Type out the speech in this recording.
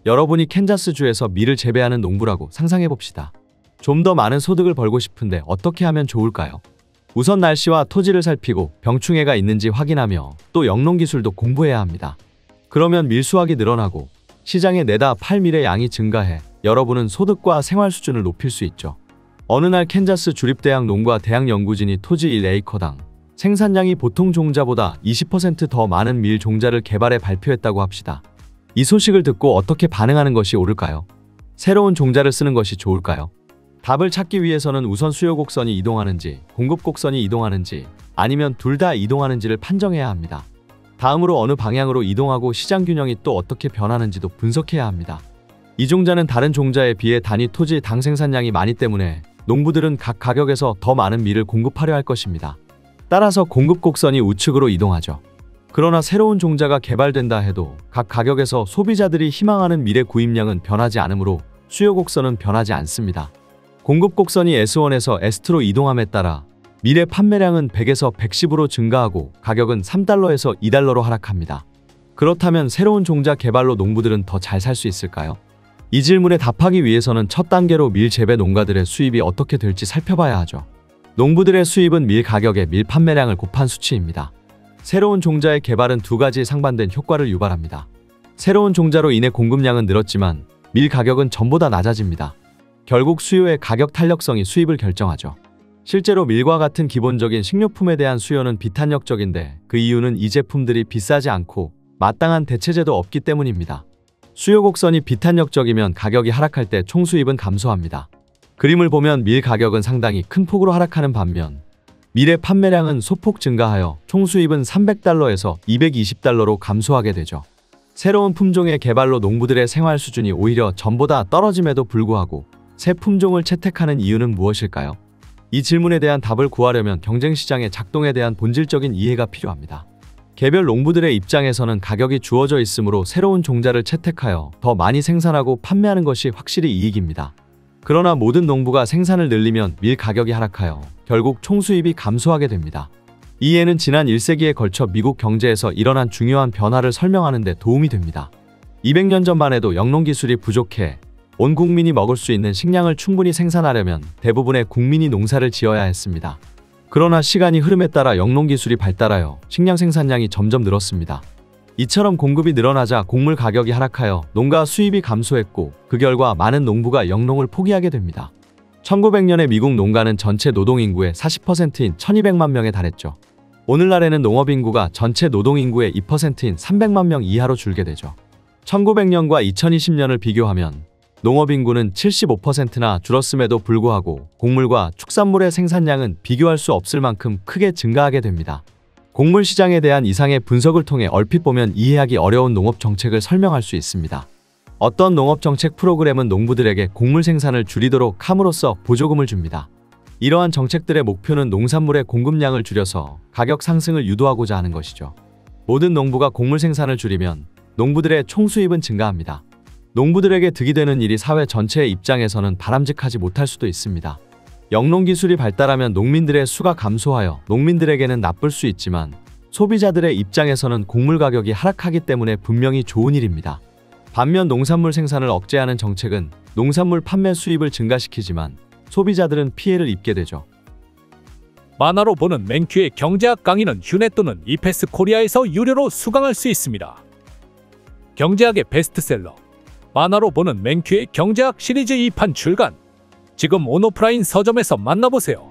여러분이 캔자스주에서 밀을 재배하는 농부라고 상상해봅시다. 좀 더 많은 소득을 벌고 싶은데 어떻게 하면 좋을까요? 우선 날씨와 토지를 살피고 병충해가 있는지 확인하며 또 영농기술도 공부해야 합니다. 그러면 밀 수확이 늘어나고 시장에 내다 팔 밀의 양이 증가해 여러분은 소득과 생활 수준을 높일 수 있죠. 어느 날 캔자스 주립대학 농과 대학 연구진이 토지 1에이커당 생산량이 보통 종자보다 20% 더 많은 밀 종자를 개발해 발표했다고 합시다. 이 소식을 듣고 어떻게 반응하는 것이 옳을까요? 새로운 종자를 쓰는 것이 좋을까요? 답을 찾기 위해서는 우선 수요 곡선이 이동하는지, 공급 곡선이 이동하는지, 아니면 둘 다 이동하는지를 판정해야 합니다. 다음으로 어느 방향으로 이동하고 시장 균형이 또 어떻게 변하는지도 분석해야 합니다. 이 종자는 다른 종자에 비해 단위 토지 당 생산량이 많기 때문에 농부들은 각 가격에서 더 많은 밀을 공급하려 할 것입니다. 따라서 공급 곡선이 우측으로 이동하죠. 그러나 새로운 종자가 개발된다 해도 각 가격에서 소비자들이 희망하는 밀의 구입량은 변하지 않으므로 수요 곡선은 변하지 않습니다. 공급 곡선이 S1에서 S2로 이동함에 따라 밀의 판매량은 100에서 110으로 증가하고 가격은 3달러에서 2달러로 하락합니다. 그렇다면 새로운 종자 개발로 농부들은 더 잘 살 수 있을까요? 이 질문에 답하기 위해서는 첫 단계로 밀 재배 농가들의 수입이 어떻게 될지 살펴봐야 하죠. 농부들의 수입은 밀 가격에 밀 판매량을 곱한 수치입니다. 새로운 종자의 개발은 두 가지 상반된 효과를 유발합니다. 새로운 종자로 인해 공급량은 늘었지만 밀 가격은 전보다 낮아집니다. 결국 수요의 가격 탄력성이 수입을 결정하죠. 실제로 밀과 같은 기본적인 식료품에 대한 수요는 비탄력적인데 그 이유는 이 제품들이 비싸지 않고 마땅한 대체제도 없기 때문입니다. 수요 곡선이 비탄력적이면 가격이 하락할 때 총수입은 감소합니다. 그림을 보면 밀 가격은 상당히 큰 폭으로 하락하는 반면 밀의 판매량은 소폭 증가하여 총수입은 300달러에서 220달러로 감소하게 되죠. 새로운 품종의 개발로 농부들의 생활 수준이 오히려 전보다 떨어짐에도 불구하고 새 품종을 채택하는 이유는 무엇일까요? 이 질문에 대한 답을 구하려면 경쟁시장의 작동에 대한 본질적인 이해가 필요합니다. 개별 농부들의 입장에서는 가격이 주어져 있으므로 새로운 종자를 채택하여 더 많이 생산하고 판매하는 것이 확실히 이익입니다. 그러나 모든 농부가 생산을 늘리면 밀 가격이 하락하여 결국 총수입이 감소하게 됩니다. 이 예는 지난 1세기에 걸쳐 미국 경제에서 일어난 중요한 변화를 설명하는 데 도움이 됩니다. 200년 전만 해도 영농기술이 부족해 온 국민이 먹을 수 있는 식량을 충분히 생산하려면 대부분의 국민이 농사를 지어야 했습니다. 그러나 시간이 흐름에 따라 영농기술이 발달하여 식량 생산량이 점점 늘었습니다. 이처럼 공급이 늘어나자 곡물 가격이 하락하여 농가 수입이 감소했고 그 결과 많은 농부가 영농을 포기하게 됩니다. 1900년에 미국 농가는 전체 노동인구의 40%인 1200만 명에 달했죠. 오늘날에는 농업인구가 전체 노동인구의 2%인 300만 명 이하로 줄게 되죠. 1900년과 2020년을 비교하면 농업인구는 75%나 줄었음에도 불구하고 곡물과 축산물의 생산량은 비교할 수 없을 만큼 크게 증가하게 됩니다. 곡물 시장에 대한 이상의 분석을 통해 얼핏 보면 이해하기 어려운 농업 정책을 설명할 수 있습니다. 어떤 농업 정책 프로그램은 농부들에게 곡물 생산을 줄이도록 함으로써 보조금을 줍니다. 이러한 정책들의 목표는 농산물의 공급량을 줄여서 가격 상승을 유도하고자 하는 것이죠. 모든 농부가 곡물 생산을 줄이면 농부들의 총수입은 증가합니다. 농부들에게 득이 되는 일이 사회 전체의 입장에서는 바람직하지 못할 수도 있습니다. 영농기술이 발달하면 농민들의 수가 감소하여 농민들에게는 나쁠 수 있지만 소비자들의 입장에서는 곡물 가격이 하락하기 때문에 분명히 좋은 일입니다. 반면 농산물 생산을 억제하는 정책은 농산물 판매 수입을 증가시키지만 소비자들은 피해를 입게 되죠. 만화로 보는 맹큐의 경제학 강의는 휴넷 또는 이패스 코리아에서 유료로 수강할 수 있습니다. 경제학의 베스트셀러 만화로 보는 맹큐의 경제학 시리즈 2판 출간 지금 온오프라인 서점에서 만나보세요.